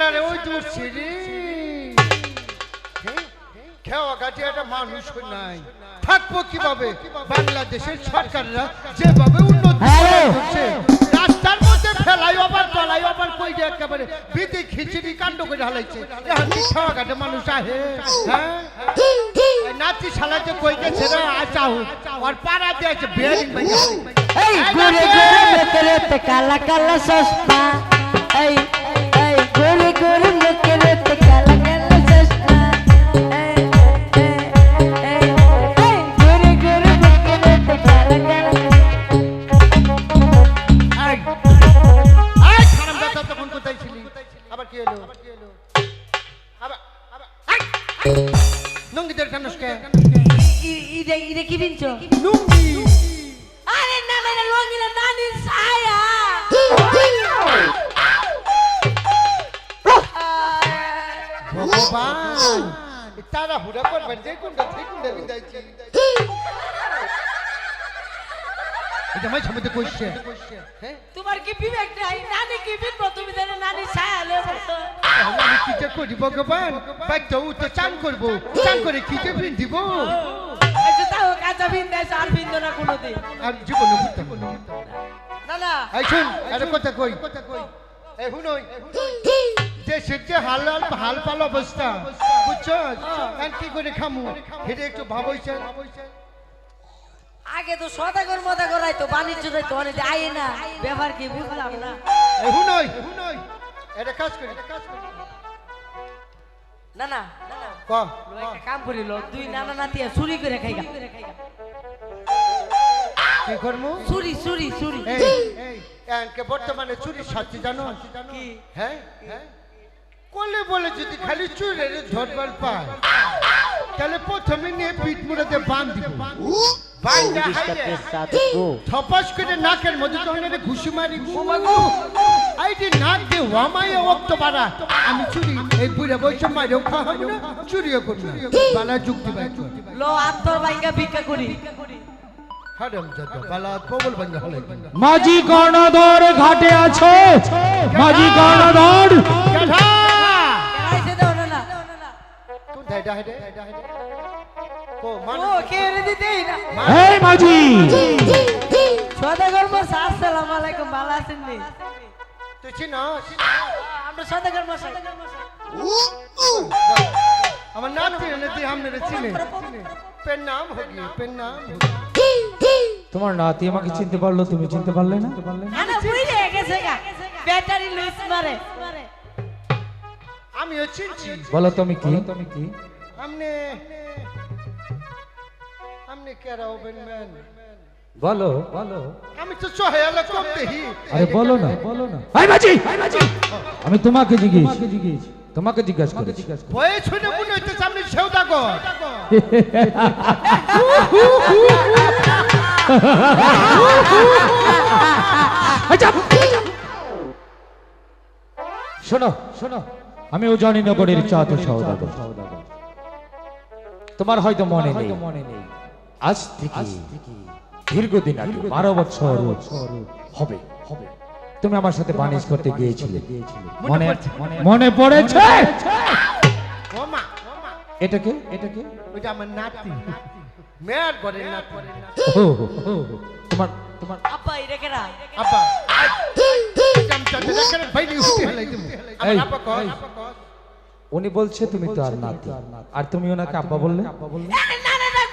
শালারে ওই দূর ছিড়ি খেওয়া গাছে একটা মানুষ নাই থাকবো কিভাবে বাংলাদেশের সরকাররা যেভাবে উন্নতি করছে রাস্তার মধ্যে ফেলাই আবার তলাই আবার কই যে একেবারে বিধি খিচুড়ি কাণ্ড করে হালাইছে এখন কি খেওয়া গাছে মানুষ আহে হ্যাঁ নাতি শালা যে কই গেছে রে আচাও আর পাড়া দিয়েছে বেরিং ভাই এই ঘুরে ঘুরে মেতে কালা কালা চশমা এই এই ঘুরে ঘুরে মেতে কালা কালা চশমা এই ঘুরে ঘুরে মেতে কালা কালা এই খারাপ দাদা তখন কোথায় ছিলি আবার কি হলো আবার নঙ্গিদের কানসকে ইরে কি বিনছো লুঙ্গি আরে না না লঙ্গিলা নানির ছায়া ভগবান তারা হুড়া করবেন যে কোনটা ঠিক কোনটা বিদাইছি এটা মাই সমতে কইছে হ্যাঁ তোমার কি বিবেক নাই নানি কি বিনবো তুমি জানো নানি ছায়া লয়ে বসো আমি কি যে করি ভগবান বাইতো তো চান করব চান করে কি যে বিন দিব আচ্ছা তাও কাঁচা বিন দেয় আর বিন্দু না কোনোদিন আর জীবনে বুঝতে না না এই শুন আরে কথা কই এই হুনই দেশের যে হাল পাল অবস্থা বুঝছো আর কি করে খামু হেরে একটু ভাবইছেন আগে তো সদাগর মদাগর আইতো বাণিজ্য যাইতো অনেক আয় না ব্যবহার কি বুঝলাম না এই হুনই এটা কাজ করি না না ক একটা কাম করিল দুই নানা নাতিয়া চুরি করে খাইগা কি করমু চুরি চুরি চুরি এই এনকে বর্তমানে চুরি শাস্তি জানো কি হ্যাঁ কোলে বলে যদি খালি চুরের ধরবার পায় তাহলে প্রথমে নিয়ে পিঠ মুড়াতে বাঁধ দিব থপাস করে নাকের মধ্যে তখন এটা ঘুষি মারি ঘুমাগো আইডি নাক দিয়ে ওয়ামাই অক্ত বাড়া আমি চুরি এই বুড়া বয়সে মাইরেও খাওয়া হবে না চুরিও করি না বালা যুক্তি বাই লো আত্তর বাইকা ভিক্ষা করি হারাম জাদা বালা কবল বন্ধ হলে মাঝি কর্ণধর ঘাটে আছো মাঝি কর্ণধর গাধা আইছে দাও না না কোন ধাইডা হেডে কো মান ও কেড়ে দিতেই না এই মাঝি সদাগর মশা আসসালামু আলাইকুম ভালো আছেন নি তুই চিনস আমরা সদাগর মশা আমার নাতি নাতি हमने চিনে পেন নাম হোগি পেন নাম তোমার নাতি আমাকে চিনতে পারলো তুমি চিনতে পারলে না আনা বুইরে গেছে গা ব্যাটারি লুইস মারে আমিও চিনছি বলো তুমি কি हमने কেরা ওপেন ম্যান বলো আমি তো সোহেলা কম দেহি আরে বলো না এই মাঝি আমি তোমাকে জিজ্ঞাসা করেছি ভয়ে শুনে মনে হইতে সামনে সেউদাগর শোনো আমি উজানিনগরের চাঁদ সওদাগর তোমার হয়তো মনে নেই আজ থেকে দীর্ঘদিন আগে 12 বছর হবে তুমি আমার সাথে বাণিজ্য করতে গিয়েছিলে মনে পড়েছে ওমা এটাকে ওইটা আমার নাতি মেয়ার ঘরের নাতি ও তোমার আব্বা ইরেকেরা আব্বা চামচাতে রাখেন ভাইলি উঠে হেলাই দিমু আমার আব্বা কই উনি বলছে তুমি তো আর নাতি আর তুমি ওনাকে আব্বা বললে না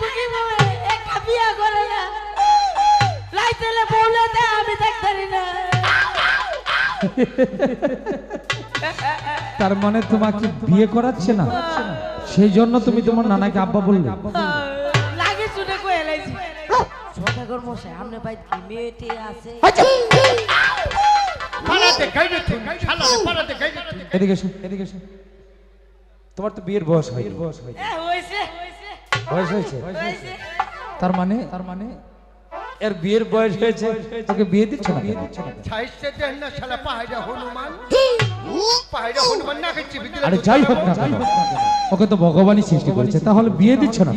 কুকি বাবা একটা বিয়া করে না লাইতেলে বলে দে আমি দেখতারি না তার মানে তোমাকে বিয়ে করাচ্ছে না সেই জন্য তুমি তোমার নানাকে আব্বা বললে লাগে শুনে কই এলাইছি সদাগর মশাই আমনে বাইত কি মেয়েটে আছে পালাতে গাইলে তুই শালারে পালাতে গাইলে তুই এদিকে এসো তোমার তো বিয়ের বয়স হয়নি হইছে তার মানে এর বিয়ের বয়স হয়েছে তোকে বিয়ে দিচ্ছ না ছাইছে দেন না শালা পাহাড়া হনুমান না খাইছি ভিতরে আরে যাই হোক না কেন, ওকে তো ভগবানই সৃষ্টি করেছে, তাহলে বিয়ে দিচ্ছ না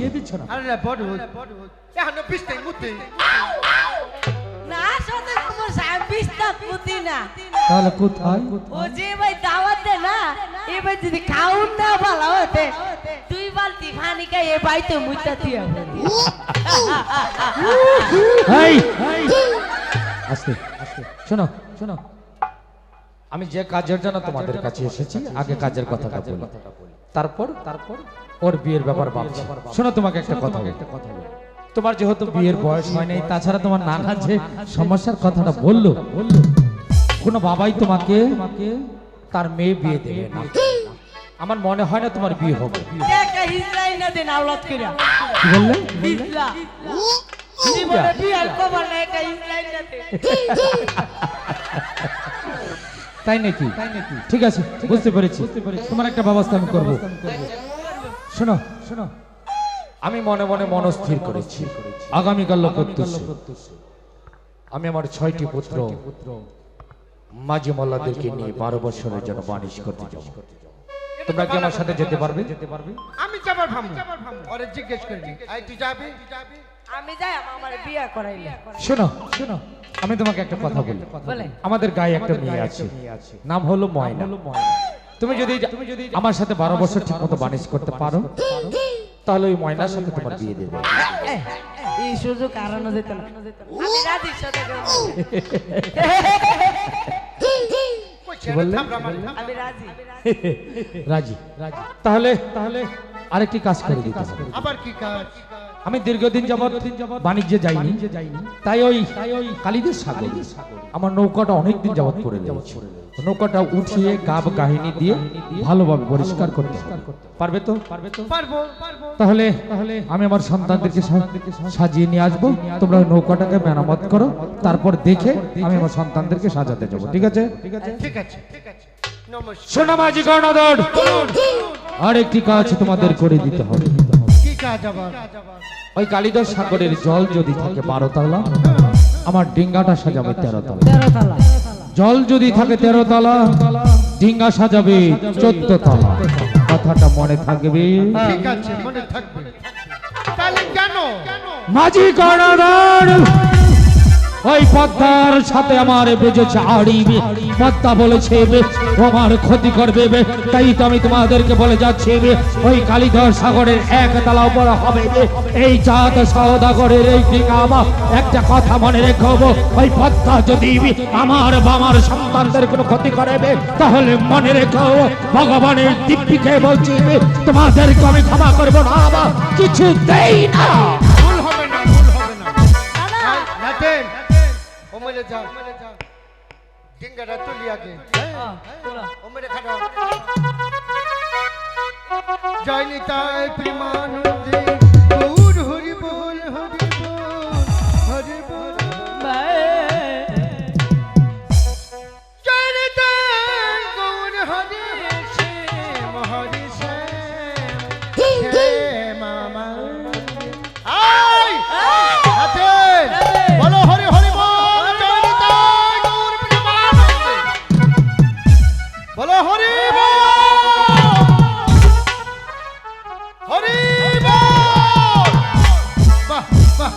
আরে বড় এখন বিস্তাই মুতে না সদাগর মশাই বিস্তা কুতি না তাহলে কোথায় ও যে ভাই দাওয়াত দে না এবার যদি খাউন না ভালো হতে দুই বালতি পানি খাই এ বাইতে মুইতা দিয়া এই আস্তে আস্তে শোনো শোনো আমি যে কাজের জন্য তোমাদের কাছে এসেছি আগে কাজের কথাটা বলি তারপর ওর বিয়ের ব্যাপার ভাবছি শোনো তোমাকে একটা কথা বলি তোমার যেহেতু বিয়ের বয়স হয় নাই তাছাড়া তোমার নানা যে সমস্যার কথাটা বললো কোনো বাবাই তোমাকে তার মেয়ে বিয়ে দেবে না আমার মনে হয় না তোমার বিয়ে হবে একটা হিজলাই না দেন আওলাদ কইরা কি বললে হিজলা জীবনে বিয়ার খবর না একটা হিজলাই না দে তাই নাকি ঠিক আছে বুঝতে পেরেছি তোমার একটা ব্যবস্থা আমি করবো শোনো শোনো আমি মনে মনে মনস্থির করেছি আগামীকাল লোক আমি আমার 6টি পুত্র মাঝি মোল্লাদেরকে নিয়ে 12 বছরের জন্য বানিশ করতে যাব তোমরা কি আমার সাথে যেতে পারবে আমি যাবার ভাবো ওরে জিজ্ঞেস করবি আই তুই যাবি আমি যাই আমার বিয়া করাইলে শোনো শোনো আমি তোমাকে একটা কথা বলি বলে আমাদের গায়ে একটা মেয়ে আছে নাম হলো ময়না তুমি যদি আমার সাথে 12 বছর ঠিক মতো বানিশ করতে পারো তাহলে ওই ময়নার সাথে তোমার বিয়ে দেবে এই সুযোগ কারণে যেত না আমি রাজির সাথে করব কি বললে আমি রাজি রাজি তাহলে আরেকটি কাজ করে দিতে হবে আবার কি কাজ আমি দীর্ঘদিন যাবত বাণিজ্যে যাইনি তাই ওই কালিদের সাগর আমার নৌকাটা অনেকদিন যাবত পড়ে রয়েছে নৌকাটা উঠিয়ে গাব কাহিনী দিয়ে ভালোভাবে পরিষ্কার করতে হবে পারবে তো পারবো তাহলে আমি আমার সন্তানদেরকে সাজিয়ে নিয়ে আসবো তোমরা ওই নৌকাটাকে মেরামত করো তারপর দেখে আমি আমার সন্তানদেরকে সাজাতে যাবো ঠিক আছে ঠিক আছে নমস্কার সোনা মাঝি কর্ণধর আর একটি কাজ তোমাদের করে দিতে হবে কি কাজ আবার ওই কালিদাস সাগরের জল যদি থাকে 12 তলা আমার ডিঙ্গাটা সাজাবে 13 তলা 13 তলা জল যদি থাকে 13 তলা ডিঙ্গা সাজাবে 14 তলা কথাটা মনে থাকবে ঠিক আছে মনে থাকবে তাহলে কেন মাঝি কর্ণধর ওই পদ্মার সাথে আমার বেজেছে আড়িবে পদ্মা বলেছে আমার ক্ষতি করবে তাই তো আমি তোমাদেরকে বলে যাচ্ছি ওই কালিদাস সাগরের এক তলা উপর হবে এই জাত সওদাগরের এই ডিঙ্গা একটা কথা মনে রেখো ওই পদ্মা যদি আমার বামার সন্তানদের কোনো ক্ষতি করবে তাহলে মনে রেখো ভগবানের দিব্যিকে বলছি তোমাদেরকে আমি ক্ষমা করবো না কিছুতেই না ভুল হবে না নাতেন ও মেলে যা ডিঙ্গাটা তুলি আগে ও মেলে খাড়া জয় নিতাই প্রেমানন্দে গৌর হরি বল হরি বল হরি বল জয় নিতাই গৌর হরি শ্যাম হরি শ্যাম মামা আই নাতেন বলো হরি হরি বল জয় নিতাই গৌর প্রেমানন্দে বলো হরি বল হরি বল বাহ বাহ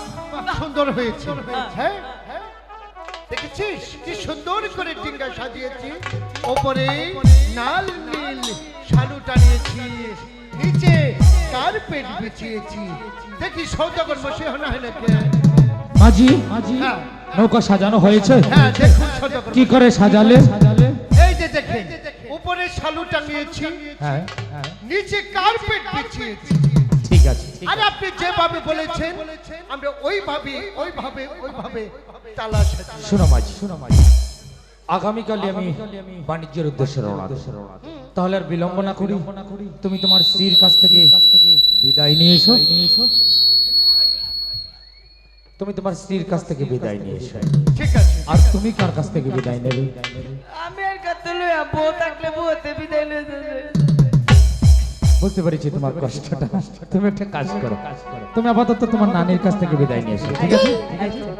সুন্দর হয়েছে হ্যাঁ দেখেছিস কি সুন্দর করে ডিঙ্গা সাজিয়েছি ওপরে লাল নীল শালু টানিয়েছি নিচে কার্পেট বিছিয়েছি দেখি সৌদাগর বসে না হলে মাঝি হ্যাঁ নৌকা সাজানো হয়েছে হ্যাঁ দেখুন সৌদাগর কি করে সাজালে এই যে দেখেন উপরে শালু টানিয়েছি হ্যাঁ নিচে কার্পেট বিছিয়েছি ঠিক আছে আর আপনি যেভাবে বলেছেন আমরা ওইভাবে তালা সাজিয়েছি শোনো মাঝি আগামীকালই আমি বাণিজ্যের উদ্দেশ্যে রওনা দেব তাহলে আর বিলম্ব না করি তুমি তোমার স্ত্রীর কাছ থেকে বিদায় নিয়ে এসো তুমি তোমার স্ত্রীর কাছ থেকে বিদায় নিয়ে এসো ঠিক আছে আর তুমি কার কাছ থেকে বিদায় নেবে আমি আর কত লইয়া বউ থাকলে বউতে বিদায় লই যাবে বুঝতে পেরেছি তোমার কষ্টটা তুমি একটা কাজ করো তুমি আপাতত তোমার নানির কাছ থেকে বিদায় নিয়ে এসো ঠিক আছে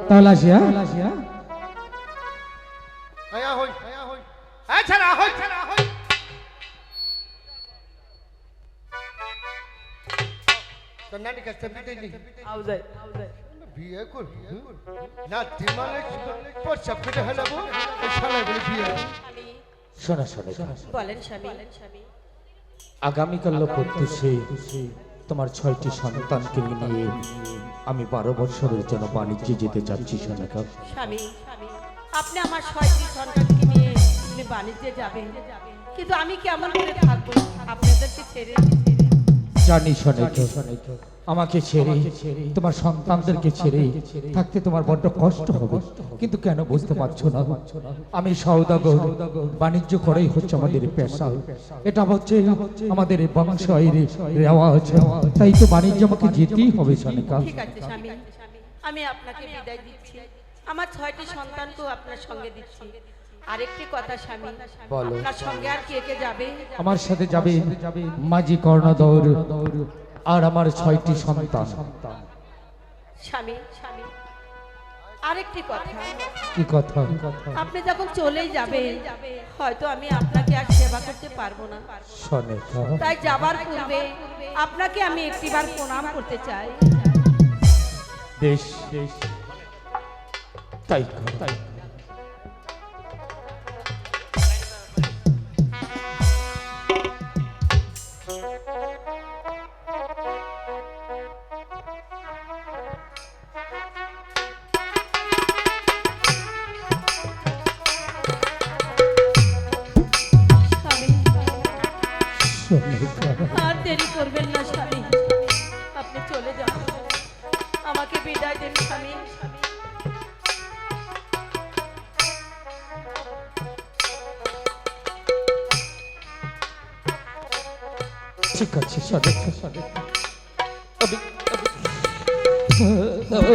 তাহলে আসি হ্যাঁ আয়া হই ছাড়া হই তো নানি কাছে বিদায় নেই আও যাই বিয়ে করবি নাতি মানে প্রস্তাব কেটে ফেলাবো এই শালায় বলে বিয়ে শোনো শোনো বলেন স্বামী আগামীকাল প্রত্যুষে তোমার 6টি সন্তানকে নিয়ে আমি 12 বছরের জন্য বাণিজ্যে যেতে চাচ্ছি সোনাকা। স্বামী আপনি আমার 6টি সন্তানকে নিয়ে আপনি বাণিজ্যে যাবেন, কিন্তু আমি কেমন করে থাকবো আপনাদেরকে ছেড়ে? জানি সোনাকা, আমাকে ছেড়ে তোমার সন্তানদেরকে ছেড়ে থাকতে তোমার বড্ড কষ্ট হবে, কিন্তু কেন বুঝতে পারছো না? আমি সওদাগর, বাণিজ্য করেই হচ্ছে আমাদের পেশা, এটা হচ্ছে আমাদের বংশের রেওয়াজ, তাই তো বাণিজ্য আমাকে যেতেই হবে সোনাকা। ঠিক আছে স্বামী, আমি আপনাকে বিদায় দিচ্ছি, আমার 6টি সন্তানকেও আপনার সঙ্গে দিচ্ছি। আরেকটি কথা স্বামী, বলো। আপনার সঙ্গে আর কে কে যাবে? আমার সাথে যাবে মাঝি কর্ণধর আর আমার 6টি সন্তান। স্বামী আরেকটি কথা, কি কথা? আপনি যখন চলেই যাবেন হয়তো আমি আপনাকে আর সেবা করতে পারবো না, সোনাকা, তাই যাবার পূর্বে আপনাকে আমি একটিবার প্রণাম করতে চাই। বেশ, তাই তাই আর দেরি করবেন না স্বামী, আপনি চলে যান, আমাকে বিদায় দেন স্বামী। ঠিক আছে সোনাকা,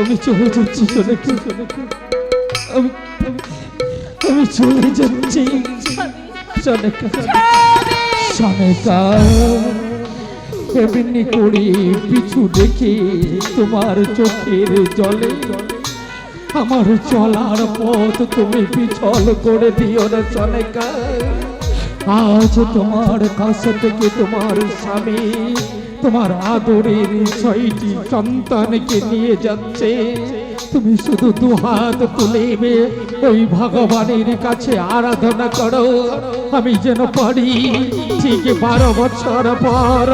আমি চলে যাচ্ছি সোনাকা, আমি চলে যাচ্ছি সোনাকা। সোনাকা, এমনি করি পিছু দেখি তোমার চোখের জলে আমার চলার পথ তুমি পিছল করে দিও না সোনাকা। আজ তোমার কাছে থেকে তোমার স্বামী তোমার আদরের 6টি সন্তানকে নিয়ে যাচ্ছে, তুমি শুধু 2 হাত তুলে ওই ভগবানের কাছে আরাধনা করো, আমি যেন পারি ঠিক 12 বছর পর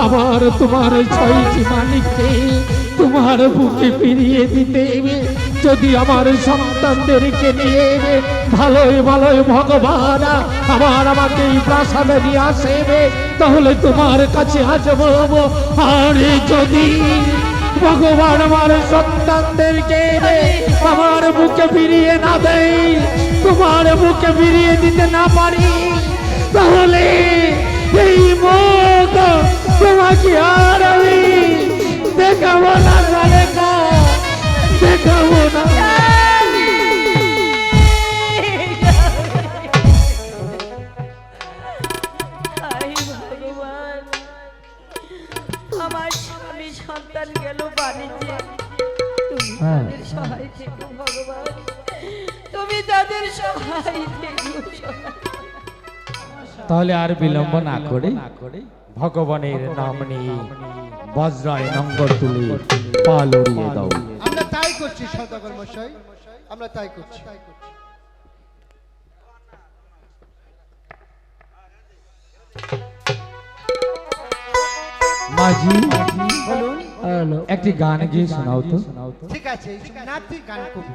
আবার তোমার 6টি মালিককে তোমার বুকে ফিরিয়ে দিতে। যদি আমার সন্তানদেরকে নিয়ে ভালোই ভগবান আবার আমাকে এই প্রাসাদে নিয়ে আসবে, তাহলে তোমার কাছে আসবো। আর যদি ভগবান আমার সন্তানদেরকে আমার বুকে ফিরিয়ে না দেয়, তোমার বুকে ফিরিয়ে দিতে না পারি, তাহলে এই মুখ তোমাকে আর আমি দেখাবো না সোনাকা, দেখাবো না। ভগবান, আমার স্বামী সন্তান গেল বাণিজ্যে, তুমি তাদের সহায় থেকো ভগবান, তুমি তাদের সহায় থেকো। তাহলে আর বিলম্ব না করে ভগবানের নাম নিয়ে বজ্রায় নঙ্গর তুলে পাল উড়িয়ে দাও। আমরা তাই করছি সদাগর মশাই, আমরা তাই করছি। মাঝি, বলুন। একটি গান গিয়ে শোনাও তো। ঠিক আছে, নাতি গান করবো।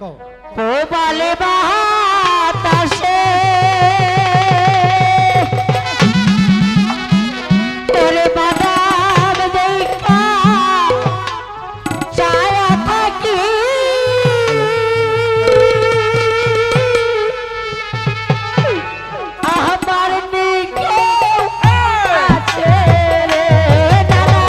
কও। ও বলে বাতাসে তোরে বাদাম দেখা ছায়া থাকি, আমার নিকে আছে রে দাদা।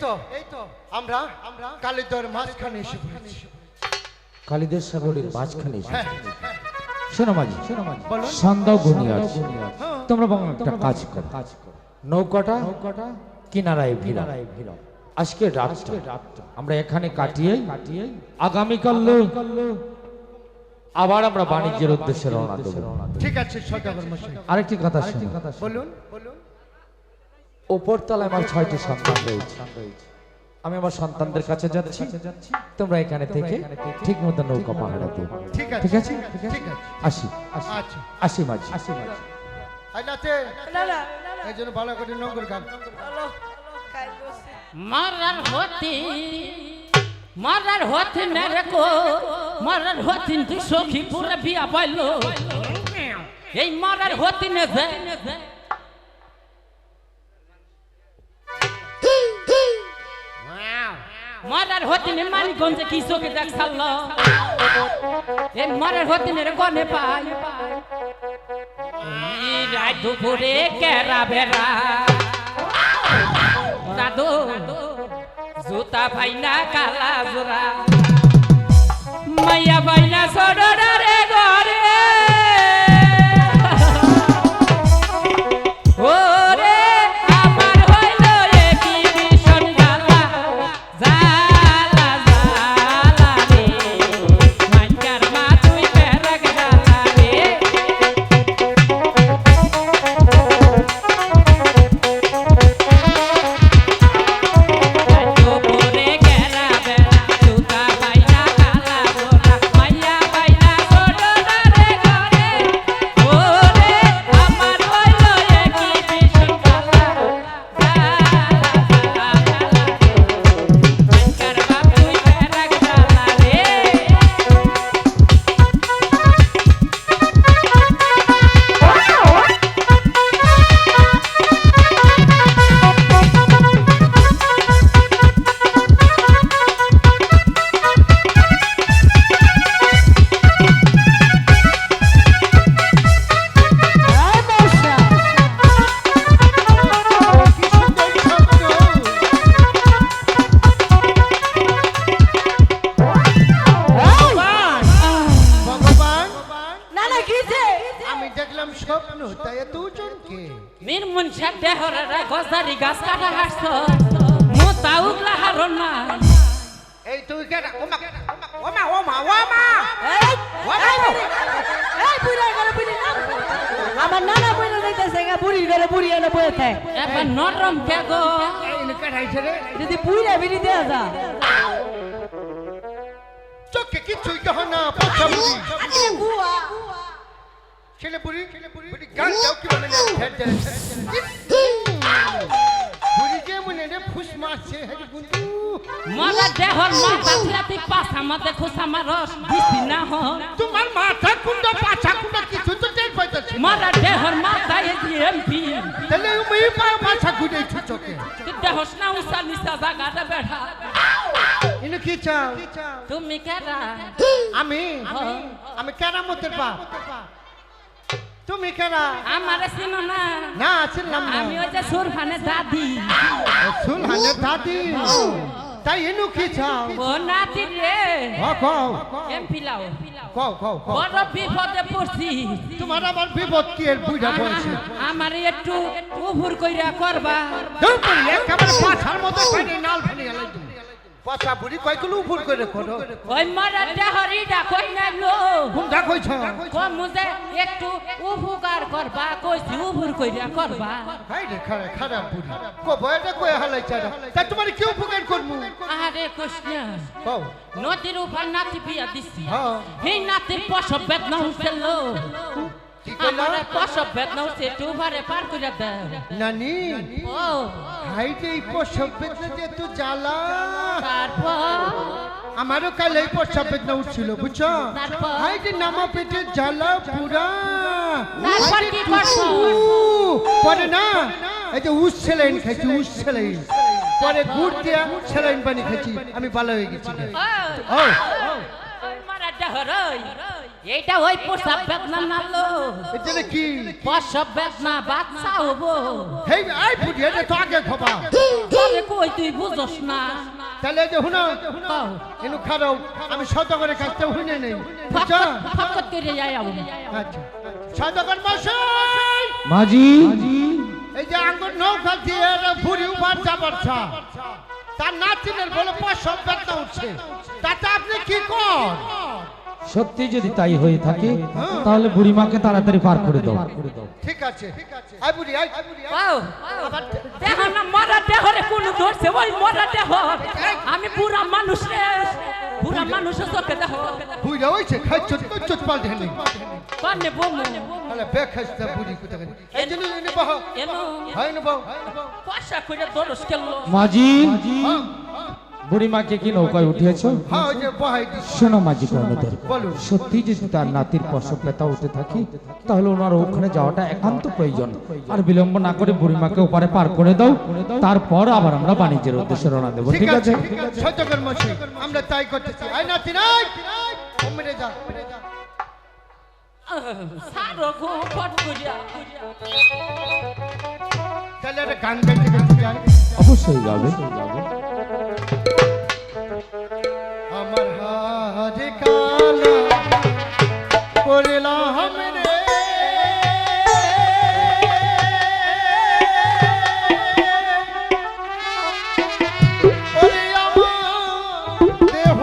তো আমরা কালীদর মাঝখানে এসে পড়েছি। কালীদের সাগরের মাঝখানে এসে হ্যাঁ, শোনো মাঝি বলো। সন্ধ্যা ঘনিয়ে আসছে হ্যাঁ। তোমরা বলো একটা কাজ করো নৌকাটা কিনারায় ভিড় আজকে রাতটা আমরা এখানে কাটিয়ে আগামীকাল আবার আমরা বাণিজ্যের উদ্দেশ্যে রওনা দেব। ঠিক আছে সদাগর মশাই, আরেকটি কথা শুনো, বলুন। উপর তলায় আমার 6টি সন্তান রয়েছে। আমি আমার সন্তানদের কাছে যাচ্ছি, তোমরা এখানে থেকে ঠিক মতো নৌকা পাহারা দিও। ঠিক আছে, ঠিক আছে? ঠিক আছে। আসি আচ্ছা, আসি মাঝি। আইলাতে এই জন্য ভালো করে নঙ্গর গান। মরার হতে না রে কো মরার হতিন তুই সখী পুরা বিয়া পাইল এই মরার হতি নে যে মরার হতিনে মানিকগঞ্জে কি চোখে দেখ ছাড়ল এই মরার হতিনের গনে পাই এই রাত দুপুরে কেরা বেড়া দাদু জুতা ভাইনা কালা জোড়া মাইয়া ভাইনা সডরে ঘরে ওরে আমার হইল একই ভীষণ জ্বালা জ্বালা জ্বালা রে মাইকার মা তুই পেরাক জ্বালা রে দুপুরে গেরা বেড়া জুতা পাইনা কালা জোড়া মাইয়া পাইনা সডরে ঘরে ওরে আমার হইল একই ভীষণ জ্বালা জ্বালা মাইকার মা তুই পেরাক জ্বালা রে এই বর্ষা, কি সুন্দর শব্দ। ভগবান, না না কিছে আমি দেখলাম স্বপ্ন, তাই এত ওজনকে মীর মুনশা দেহরা গজারি গাছ কাটা হাসছ মোতা উগলা হারন না এই তুই কেন ওমা এই বুড়া করে বুড়ি না আমার নানা বইনা যাইতেছে গা বুড়ি করে বুড়ি এনে বইতে থাকে এবার নরম কে গো এই কাটাইছে রে, যদি বুড়া বিড়ি দেয়া যা চোখে কিছুই কহ না। পচা বুড়ি, বুয়া ছেলে বুড়ি বুড়ি গান দাও কি বলে না, ঢের ঢের বুড়ি যে মনে রে ফুস মারছে হেডি গুন্ডু। মরা দেহর মাথা ছিলাতি পাছা মাতে খুসা মারস দিছি না হ তোমার মাথা কুন্ডা পাছা কুন্ডা কিছু তো টের পাইতাছি। মরা দেহর মাথা এ এমপি তাহলে ওই মাথা ঘুরেছি চোখে। তুই দেহস না উসা নিসা জাগাটা বেঠা ইনু কি চাও? তুমি কেরা আমি আমি কেরামতের বাপ। তুমি কেরা? আমারে চিনো না না ছিলাম না। আমি ওই যে সুরফানে দাদি সুলহানে দাদি, তাই ইনু কি চাও? ও নাতি রে কও এমপি লাও কও কও কও। বড় বিপদে পড়ছি তোমার আবার বিপদ কি এর বুঝা বলছে? আমার একটু উভুর কইরা করবা দুপুরি একেবারে পাছার মতো পানি নাল ফানি আলাই তুমি। পাছা বুড়ি কয়গুলো উপর করে করো। ওই মরা দেহরি ডাকই না লো কোনটা কইছ? কমুজে একটু উপকার করবা কইছি উভুর কইরা করবা হাই রে খারাপ বুড়ি। কো এটা কই হালাই চাড়া। তা তোমার কি উপকার করমু? আরে কৃষ্ণ কও। নদীর উপর নাতি বিয়া দিছি হ্যাঁ। এই নাতির প্রসব বেদনা হইছিল কি কইলা? আমার প্রসব বেদনা হইছে একটু উভারে পার কইরা দাও নানি ও হাই রে এই প্রসব বেদনা যে এত জ্বালা। তারপর আমারও কাল এই প্রসব বেদনা উঠছিল বুঝছো? তারপর? হাই রে নামা পেটে জ্বালা পুরা। তারপর কি করছো? পরে না এই যে উস সেলাইন খাইছি, উস সেলাইন। পরে গুড় দিয়া সেলাইন পানি খাইছি, আমি ভালো হয়ে গেছি। ও ওই মারা দেহরই এইটা ওই প্রসাব বেদনা নালো এটা কি প্রসব বেদনা বাচ্চা হবো হেই আই বুড়ি এটা তো আগে খবা তোরে কই তুই বুঝছস না তাহলে যে হুনো কও এনু খারাও আমি সদগরের কাছে হুনে নেই বুঝছো ফকত করে যাই আবু আচ্ছা সদগর মশাই মাঝি এই যে আঙ্গুর নৌকা দিয়ে ভুড়ি উপার যাবারছা তার নাতিনের বলে প্রসব বেদনা উঠছে তাতে আপনি কি কর সত্যি যদি তাই হয়ে থাকে তাহলে বুড়িমাকে তাড়াতাড়ি পার করে দাও ঠিক আছে আই বুড়ি আই পাও দেখো না মরা দেহরে কোন ধরছে ওই মরা দেহ আমি পুরা মানুষ রে পুরা মানুষের চোখে দেখো বুড়া হইছে খাইছ চুত পাল ঢেলে কানে বমু আলে বেখাইছে বুড়ি কোথা গেল এই জন্য ইনি বাহ এনো হয় না বাহ পয়সা কইরা দরস কেলো মাঝি বুড়িমাকে কি নৌকায় উঠিয়েছো হ্যাঁ ওই যে বহাই দিছি শোনো মাঝি কর্ণধর বলুন। সত্যি যদি তার নাতির প্রসব ব্যথা উঠে থাকে তাহলে ওনার ওখানে যাওয়াটা একান্ত প্রয়োজন আর বিলম্ব না করে বুড়িমাকে ওপারে পার করে দাও তারপর আবার আমরা বাণিজ্যের উদ্দেশ্যে রওনা দেবো ঠিক আছে সত্যকর মশাই আমরা তাই করতেছি আই নাতি নাই ওমরে যা সারো গো ফট কইরা তাহলে একটা গান গাইতে গাইতে যাই অবশ্যই যাবে আমার হারে কালা করলাম রে ওরে আমার দেহ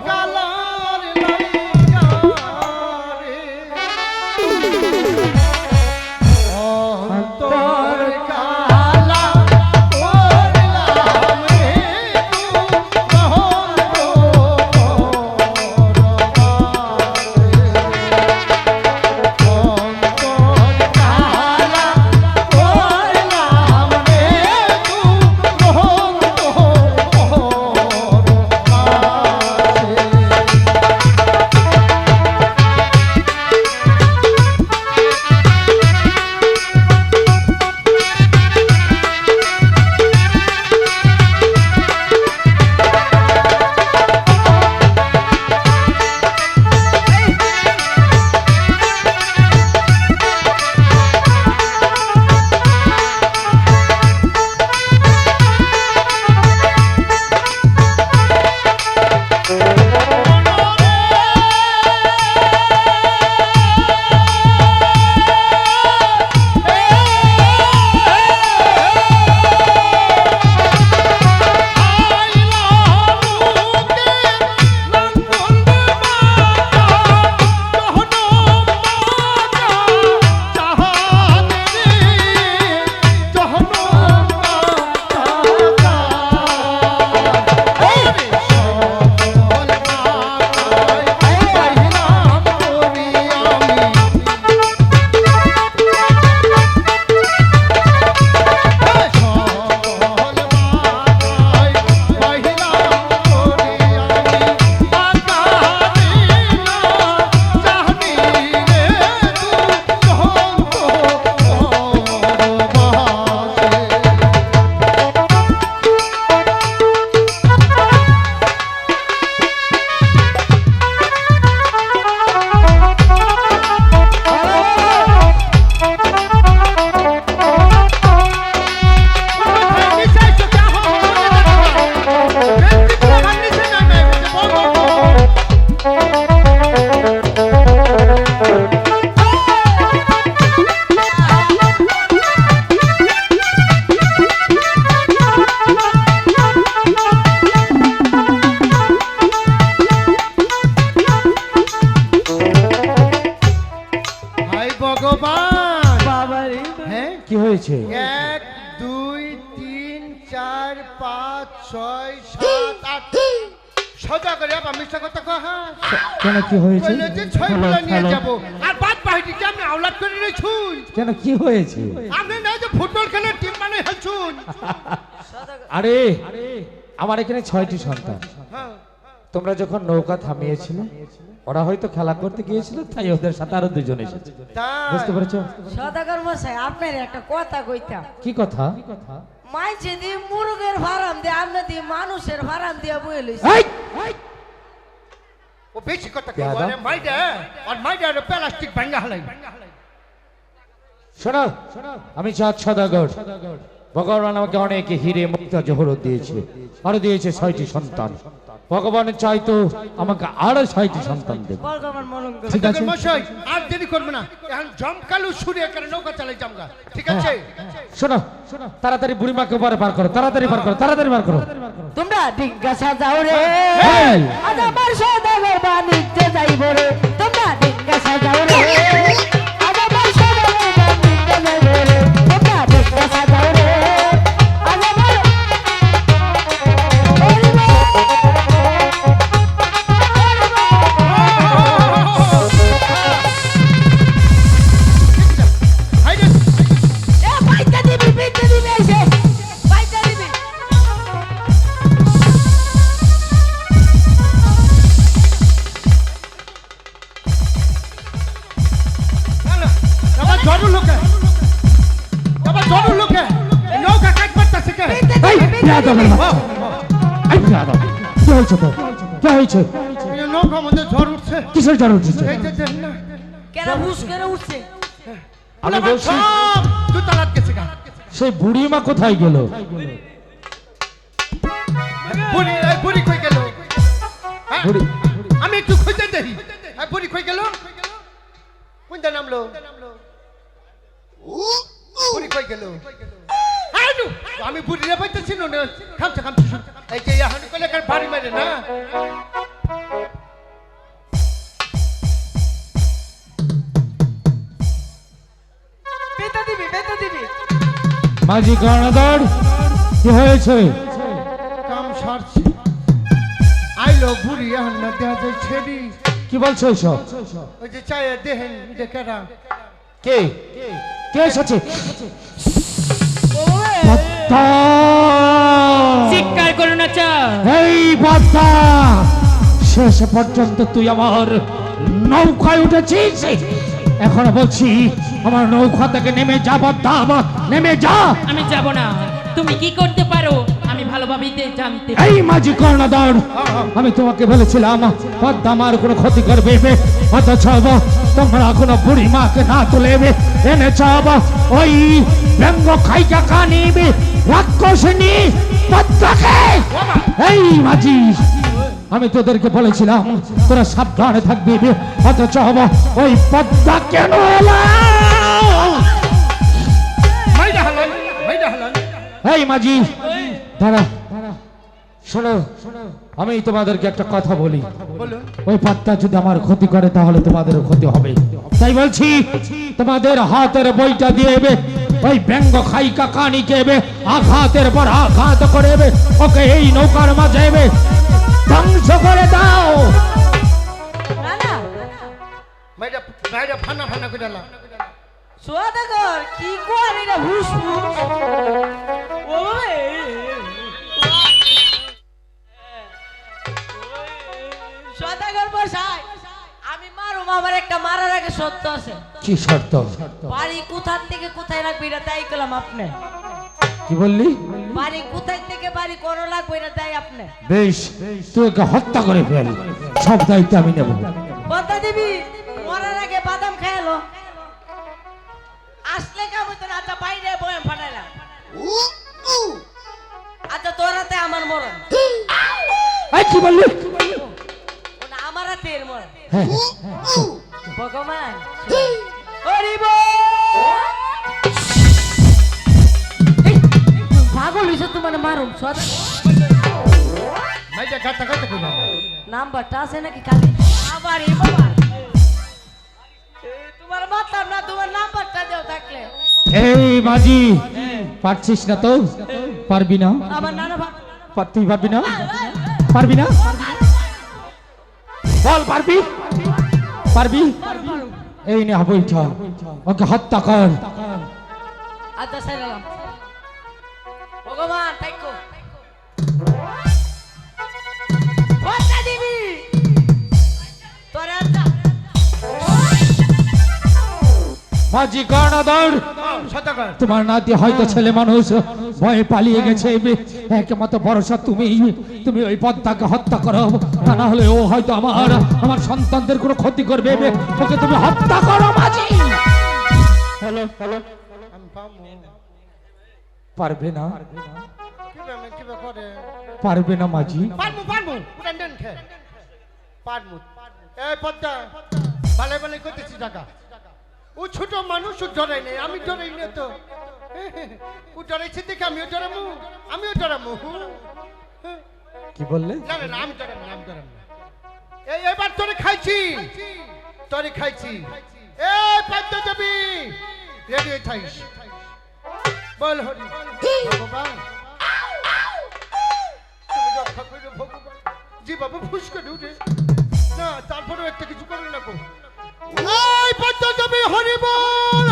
কালার লাইগা রে অন্তর কালা করলাম রে কি হয়েছে 1 2 3 4 5 6 7 8 সোজা করে আপা মিষ্টা কথা কহা কেন কি হয়েছে বলে যে 6 গুলো নিয়ে যাব আর বাদ বাকি কি আমি আওলাদ করে রেছুন কেন কি হয়েছে আপনি না যে ফুটবল খেলার টিম বানাই হছুন আরে আমার এখানে 6টি সন্তান হ্যাঁ তোমরা যখন নৌকা থামিয়েছিলে ওরা হয়তো খেলা করতে গিয়েছিল তাই ওদের সাথে আরো দুজন এসেছে তাই বুঝতে পেরেছো সদাগর মশাই আপনার একটা কথা কইতাম কি কথা মাইছে দি মুরগের ফার্ম দিয়ে আপনি দি মানুষের ফার্ম দিয়ে বইলিস এই! ও বেশি কথা কই দাদা। বলে মাইডা আর মাইডা প্লাস্টিক ভাঙা হালাই শোনো আমি চাঁদ সদাগর ভগবান আমাকে অনেক হিরে মুক্তা জহরত দিয়েছে আরো দিয়েছে 6টি সন্তান ভগবানের চাইতো আমাকে আরো 6টি সন্তান দেবে ঠিক আছে মশাই আর দেরি করবে না এখন জমকালু সুরে করে নৌকা চালাই জামগা ঠিক আছে শোনো তাড়াতাড়ি বুড়িমাকে পার করো তাড়াতাড়ি পার করো তাড়াতাড়ি পার করো তোমরা ডিঙ্গা সাজাও রে এই! আজ আমার সদাগর বাণিজ্যে যাইব রে তোমরা ডিঙ্গা সাজাও রে আজ আমার সদাগর বাণিজ্যে যাইব রে তোমরা ডিঙ্গা সাজাও রে আজ আমার হাইরে এ বাইটা দিবি এসে বাইটা দিবি আবার জরুর লোকে নৌকা কাজ করতেছে কে এই বিয়াদব এই বিয়াদব কি হয়েছে তো কি হয়েছে এই নৌকা মধ্যে ঝড় উঠছে কিসের জ্বর উঠেছে এই যে দেখ না কেন হুশ করে উঠছে আমি বলছি সব দুতলাত গেছে গা সেই বুড়িমা কোথায় গেল বুড়ি কই গেল হ্যাঁ? বুড়ি আমি একটু খুঁজে দেখি বুড়ি কই গেল কোনটা নামলো বুড়ি কই গেল আইনু আমি বুড়িরে পাইতেছি না খামছে এই যে এখন কইলে কার বাড়ি মারে না বেতা দিবি মাঝি কর্ণধর কি হয়েছে কাম সারছি আইলো বুড়ি এখন না দেয়া যায় ছেড়ি কি বলছো এসব ওই যে চায়ে দেহেন দেখেরা কে কে এসেছে চিৎকার করো না চা এই বাচ্চা শেষ পর্যন্ত তুই আমার নৌকায় উঠেছিস এখনো বলছি আমার নৌকা থেকে নেমে যা বাচ্চা নেমে যা আমি যাব না তুমি কি করতে পারো আমি ভালোভাবেই জানতে এই মাঝি কর্ণধর আমি তোমাকে বলেছিলাম পদ্মা আমার কোনো ক্ষতি করবে অথচ তোমরা কোনো বুড়ি মাকে না তুলে এনেছ ওই ব্যঙ্গ খাইকা কানিবে রাক্ষসিনী পদ্মাকে এই মাঝি আমি তোদেরকে বলেছিলাম তোরা সাবধানে থাকবি অথচ ওই পদ্মা কেন এলো মাইডা হালান এই মাঝি দাঁড়া শোনো আমি তোমাদেরকে একটা কথা বলি বলুন ওই পাত্তা যদি আমার ক্ষতি করে তাহলে তোমাদেরও ক্ষতি হবে তাই বলছি তোমাদের হাতের বইটা দিয়ে ওই ব্যঙ্গ খাইকা কানিকে আঘাতের পর আঘাত করে ওকে এই নৌকার মাঝে ধ্বংস করে দাও না মাইডা ফানা করে দাও সদাগর কি করে রে হুশ ও সদাগর বসাই আমি মারুম আমার একটা মারার আগে সত্য আছে কি শর্ত বাড়ি কোথার থেকে কোথায় রাখবি না তাই করলাম আপনি কি বললি বাড়ি কোথায় থেকে বাড়ি কোন লাগবে না তাই আপনি বেশ তুই ওকে হত্যা করে ফেল সব দায়িত্ব আমি নেব বলতা দিবি মরার আগে বাদাম খাইলো আসলে কেমন তো আচ্ছা বাইরে বয়াম ফাটাইলাম আচ্ছা তোরাতে আমার মরণ এই কি বললি ওনা আমার হাতে এর মরণ হ্যাঁ ভগবান হরিব পাগল হইছে তোমার মারুম সদা মাইডা গাতা করে দাও নাম্বারটা আছে নাকি খালি আবার এই বাবা তোমার মাতাম না তোমার নাম্বারটা দাও থাকলে এই মাঝি পারছিস না তো পারবি না আমার নানা ভাব তুই পারবি না পারবি না বল পারবি পারবি এই নে বইটা ওকে হত্যা কর আচ্ছা সাইলাম ভগবান থাকো বসা দিবি তোরে আচ্ছা মাঝি কর্ণধর সদাগর তোমার নাতি হয়তো ছেলে মানুষ ভয়ে পালিয়ে গেছে একমাত্র ভরসা তুমি তুমি ওই পদ্মাকে হত্যা করো তা না হলে ও হয়তো আমার সন্তানদের কোনো ক্ষতি করবে ওকে তুমি হত্যা করো মাঝি হ্যালো হ্যালো আমি পাবো পারবে না কিভাবে করে পারবে না মাঝি পারবো উড়ান দেন খে পারবো এই পদ্মা ভালো ভালো করতেছি টাকা ও ছোট মানুষ ও ডরাই নেই আমি ডরাই না তো ও ডরাইছে দেখে আমিও ডরামু কি বললে না না আমি ডরাম না এই এবার তোরে খাইছি এই পদ্মা যাবি রেডি হয়ে থাইস বল হরি ভগবান তুমি রক্ষা করো ভগবান জি বাবা ফুস করে উঠে না তারপরেও একটা কিছু করে না গো এই পদ্মা যাবি হরি বল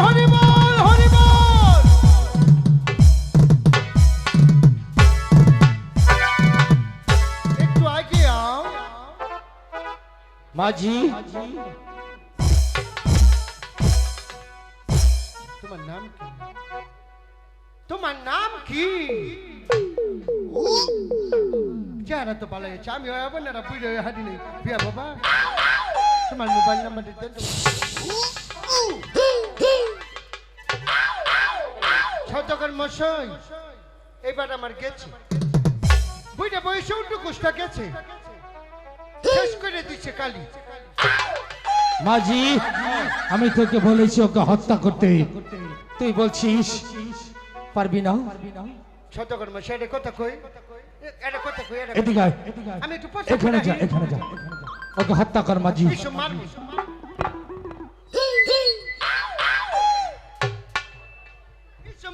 একটু আগে আও মাঝি তোমার নাম কি যারা তো ভালো হয়েছে আমি হবো না বুঝে হাঁটি নেই বিয়া বাবা তোমার মোবাইল নাম্বার দেন সতকর মশাই এবার আমার গেছে বুঝে বয়সে উল্টো কুষ্টা গেছে শেষ করে দিচ্ছে কালি মাঝি আমি তোকে বলেছি ওকে হত্যা করতে তুই বলছিস পারবি না সতকর মশাই এটা কথা কই এদিকে আয়, আমি একটু এখানে যা ওকে হত্যা কর মাঝি কিছু মারবি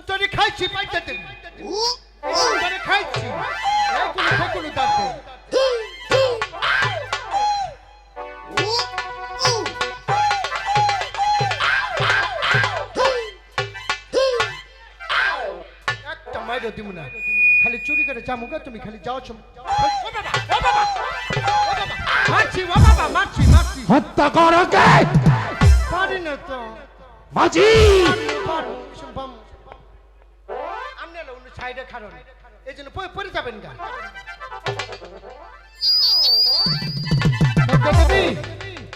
তোরে খাইছি পাইতে দেবি তোরে খাইছি এগুলো দাঁড়তে একটা মাইরও দিব না খালি চুরি করে চামুকা তুমি খালি যাও মারছি হত্যা কর ওকে পারি না তো মাঝি আমি অন্য সাইডে খারণ এই জন্য পরে যাবেন গা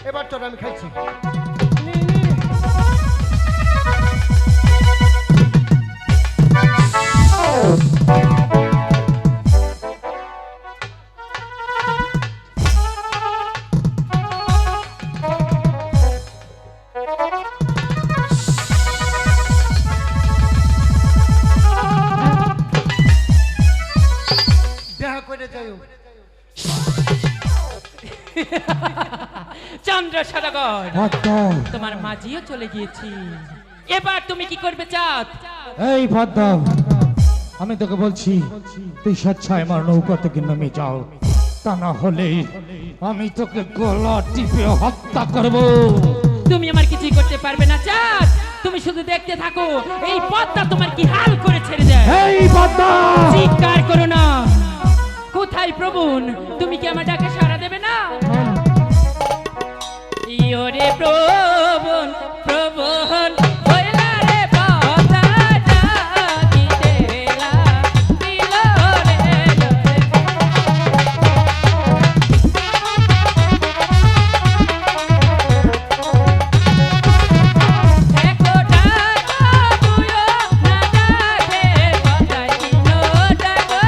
এবার তোর আমি খাইছি দেখা করে যাই চন্দ্র সদাগর পদ্মা তোমার মাঝিও চলে গিয়েছি এবার তুমি কি করবে চাঁদ এই পদ্মা আমি তোকে বলছি তুই স্বেচ্ছায় আমার নৌকা থেকে নেমে যাও তা না হলে আমি তোকে গলা টিপে হত্যা করব তুমি আমার কিছুই করতে পারবে না চাঁদ তুমি শুধু দেখতে থাকো এই পদ্মা তোমার কি হাল করে ছেড়ে দেয় এই পদ্মা চিৎকার করো না কোথায় প্রবণ তুমি কি আমার ডাকে সাড়া দেবে না ইয়োরে প্রবণ প্রবণ হইলা রে পদ্মা ডাকিতে দিল রে দেখো ডাকো তুইও না ডাকে পদ্মা কিনো ডাকো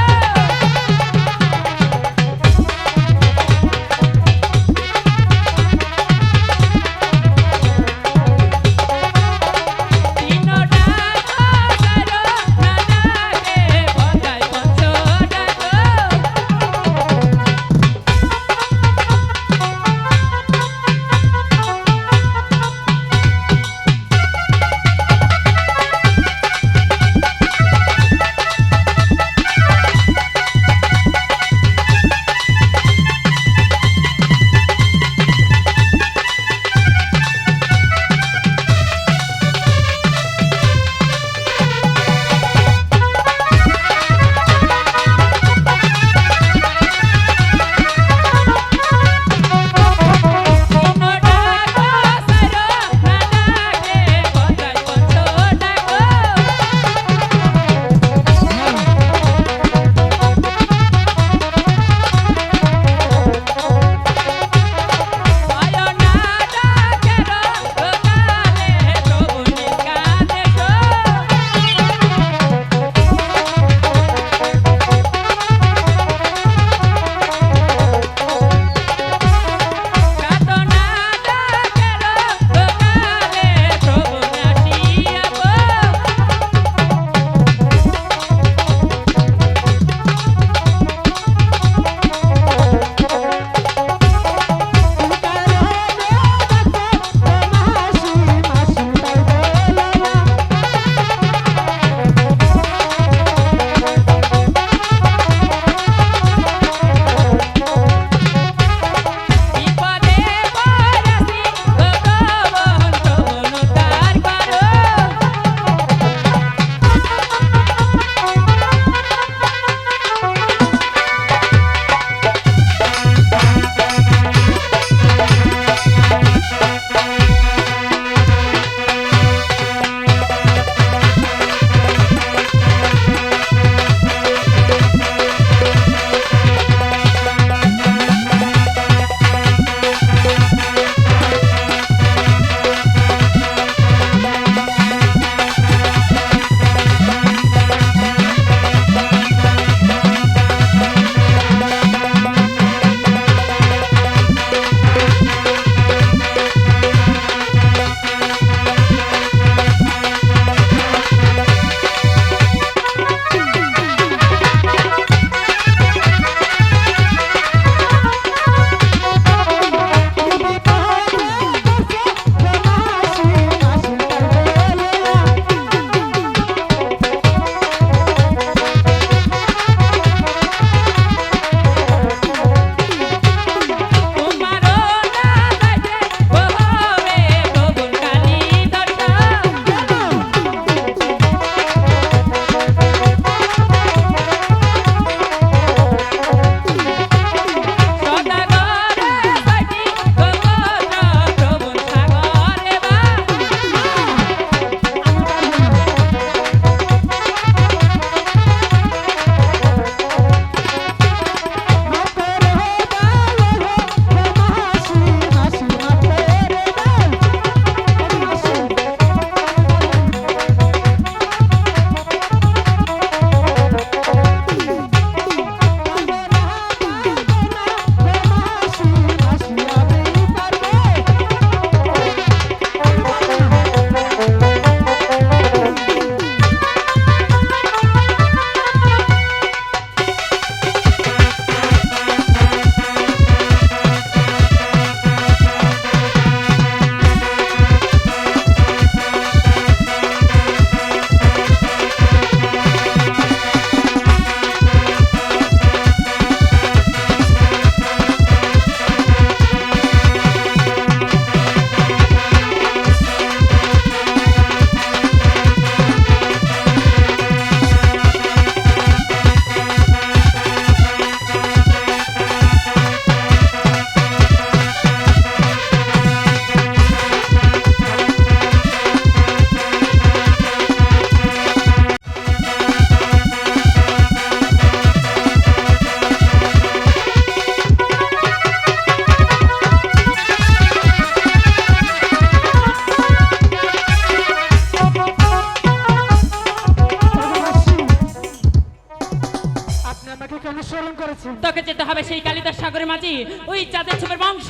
তোকে যেতে হবে সেই কালিদাস সাগরের মাঝে, ওই চাঁদের ছোপের বংশ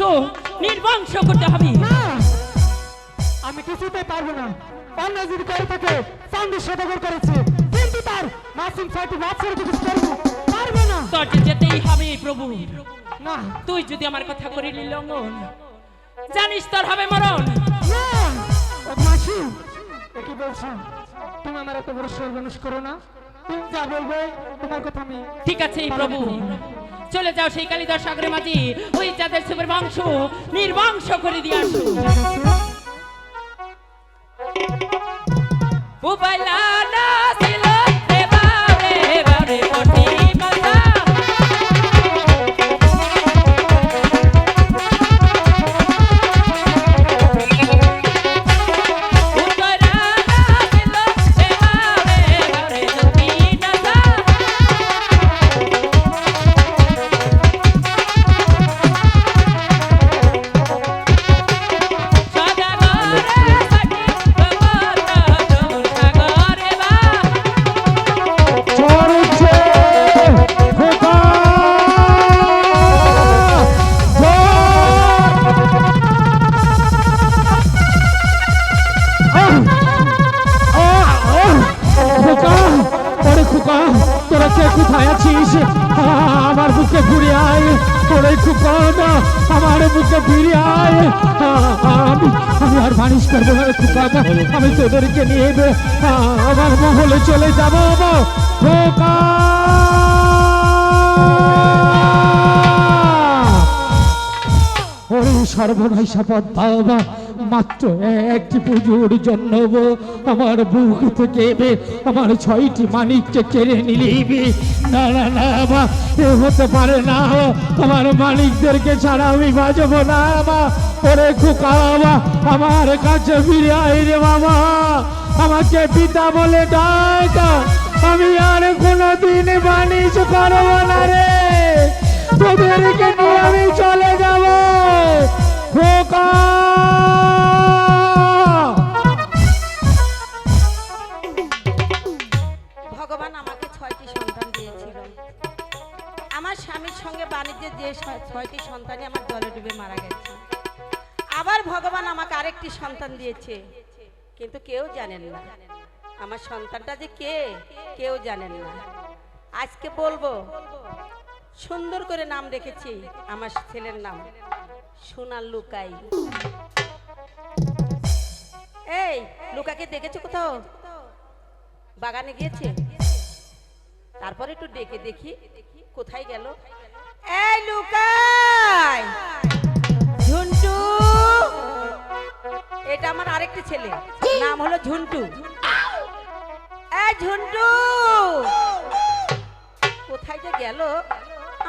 নির্বংশ করতে হবে। আমি কিছুতেই পারবো না। অন্য যদি করে থাকে চান্দির সদাগর করেছে, কিন্তু তার মাসুম ছয়টি বাচ্চার কিছু করবো পারবো না। তোর যে যেতেই হবে প্রভু। না তুই যদি আমার কথা করিলি লঙ্ঘন, জানিস তোর হবে মরণ। না ও মাসি এ কি বলছো? তুমি আমার এত বড় সর্বনাশ করো না। তুমি যা বলবে তোমার কথা আমি ঠিক আছে এই প্রভু, চলে যাও সেই কালিদাস সাগরের মাঝে, ওই চাঁদের ছোপের বংশ নির্বংশ করে দিয়ে আসো। উপায়লা না ছিল রে বারে বারে কোটি মাতা, উতরা না ছিল রে বারে বারে কোটি মাতা, সদাগরে সাকি ভগবান জল সাগরে বা, চোর উঠছে খোকা খোকা, ওরে খোকা, তোরা কে কোথায় আছিস? আমার বুকে ঘুরে আয়, তোরে খোকা না, আমার বুকে ফিরে আয়। আমি আর বানিশ করবো না রে খোকা, আমি তোদেরকে নিয়ে আমার মহলে চলে যাবো খোকা। ওরে সর্বনাশা পদ বাবা, মাত্র একটি পুজোর জন্য আমার বুক থেকে আমার 6টি মানিককে কেড়ে নিলিবি। না না না মা, এ হতে পারে না, আমার মালিকদেরকে ছাড়া আমি বাঁচবো না মা। ওরে খোকা বাবা, আমার কাছে ফিরে আয় রে বাবা, আমাকে পিতা বলে ডাক, আমি আর কোনোদিন বানিশ করবো না রে, তোদেরকে নিয়ে আমি চলে যাব খোকা। ভগবান আমাকে 6টি সন্তান দিয়েছিল। আমার স্বামীর সঙ্গে বাণিজ্যের যে 6টি সন্তানই আমার জলে ডুবে মারা গেছে। আবার ভগবান আমাকে আরেকটি সন্তান দিয়েছে, কিন্তু কেউ জানেন না আমার সন্তানটা যে কে, কেউ জানেন না। আজকে বলবো, সুন্দর করে নাম রেখেছি আমার ছেলের নাম সোনার লুকাই। এই লুকাকে দেখেছো কোথাও? বাগানে গিয়েছে? তারপরে একটু ডেকে দেখি কোথায় গেল। এই লুকাই, ঝুন্টু, এটা আমার আরেকটি ছেলে, নাম হলো ঝুন্টু। এই ঝুন্টু কোথায় যে গেল,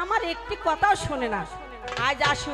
আমার একটি কথাও শোনে না। আজ আসুন।